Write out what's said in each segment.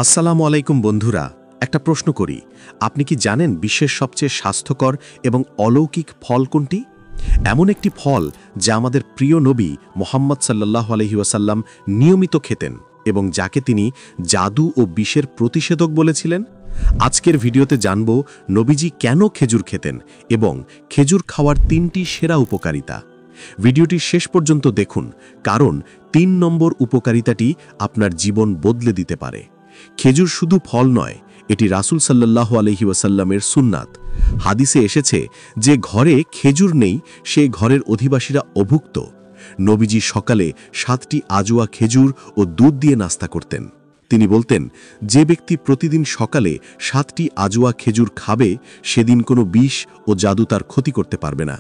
আসসালামু আলাইকুম বন্ধুরা, একটা প্রশ্ন করি। আপনি কি জানেন বিশ্বের সবচেয়ে স্বাস্থ্যকর এবং অলৌকিক ফল কোনটি? এমন একটি ফল যা আমাদের প্রিয় নবী মোহাম্মদ সাল্লাল্লাহু আলাইহি ওয়াসাল্লাম নিয়মিত খেতেন এবং যাকে তিনি জাদু ও বিষের প্রতিষেধক বলেছিলেন। আজকের ভিডিওতে জানব নবীজি কেন খেজুর খেতেন এবং খেজুর খাওয়ার ৩টি সেরা উপকারিতা। ভিডিওটি শেষ পর্যন্ত দেখুন, কারণ ৩ নম্বর উপকারিতাটি আপনার জীবন বদলে দিতে পারে। খেজুর শুধু ফল নয়, এটি রাসূল সাল্লাল্লাহু আলাইহি ওয়াসাল্লামের সুন্নাত। হাদিসে এসেছে যে ঘরে খেজুর নেই সে ঘরের অধিবাসীরা অভুক্ত। নবীজি সকালে 7টি আজওয়া খেজুর ও দুধ দিয়ে নাস্তা করতেন। তিনি বলতেন, যে ব্যক্তি প্রতিদিন সকালে 7টি আজওয়া খেজুর খাবে সেদিন কোনো বিষ ও জাদু তার ক্ষতি করতে পারবে না।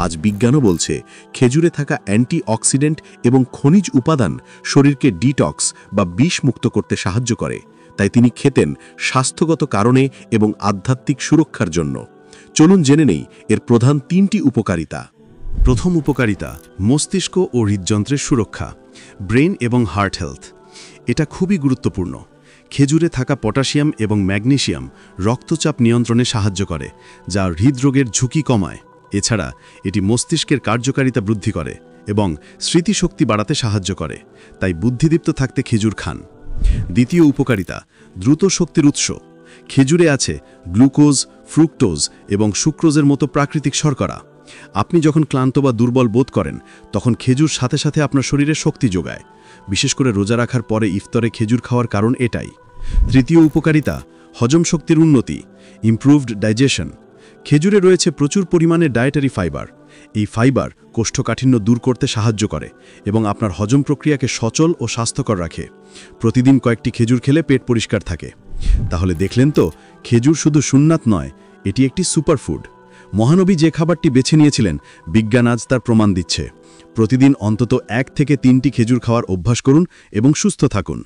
আজ বিজ্ঞানও বলছে খেজুরে থাকা অ্যান্টিঅক্সিডেন্ট এবং খনিজ উপাদান শরীরকে ডিটক্স বা বিষ মুক্ত করতে সাহায্য করে। তাই তিনি খেতেন স্বাস্থ্যগত কারণে এবং আধ্যাত্মিক সুরক্ষার জন্য। চলুন জেনে নেই এর প্রধান 3টি উপকারিতা। প্রথম উপকারিতা, মস্তিষ্ক ও হৃদযন্ত্রের সুরক্ষা, ব্রেন এবং হার্ট হেলথ। এটা খুবই গুরুত্বপূর্ণ। খেজুরে থাকা পটাশিয়াম এবং ম্যাগনেসিয়াম রক্তচাপ নিয়ন্ত্রণে সাহায্য করে, যা হৃদরোগের ঝুঁকি কমায়। এছাড়া এটি মস্তিষ্কের কার্যকারিতা বৃদ্ধি করে এবং স্মৃতিশক্তি বাড়াতে সাহায্য করে। তাই বুদ্ধিদীপ্ত থাকতে খেজুর খান। দ্বিতীয় উপকারিতা, দ্রুত শক্তির উৎস। খেজুরে আছে গ্লুকোজ, ফ্রুক্টোজ এবং সুক্রোজের মতো প্রাকৃতিক শর্করা। আপনি যখন ক্লান্ত বা দুর্বল বোধ করেন তখন খেজুর সাথে সাথে আপনার শরীরে শক্তি যোগায়। বিশেষ করে রোজা রাখার পরে ইফতারে খেজুর খাওয়ার কারণ এটাই। তৃতীয় উপকারিতা, হজম শক্তির উন্নতি, ইমপ্রুভড ডাইজেশন। খেজুরে রয়েছে প্রচুর পরিমাণে ডায়েটারি ফাইবার। এই ফাইবার কোষ্ঠকাঠিন্য দূর করতে সাহায্য করে এবং আপনার হজম প্রক্রিয়াকে সচল ও স্বাস্থ্যকর রাখে। প্রতিদিন কয়েকটি খেজুর খেলে পেট পরিষ্কার থাকে। তাহলে দেখলেন তো, খেজুর শুধু সুন্নাত নয়, এটি একটি সুপারফুড। মহানবী যে খাবারটি বেছে নিয়েছিলেন, বিজ্ঞান আজ তার প্রমাণ দিচ্ছে। প্রতিদিন অন্তত 1 থেকে 3টি খেজুর খাওয়ার অভ্যাস করুন এবং সুস্থ থাকুন।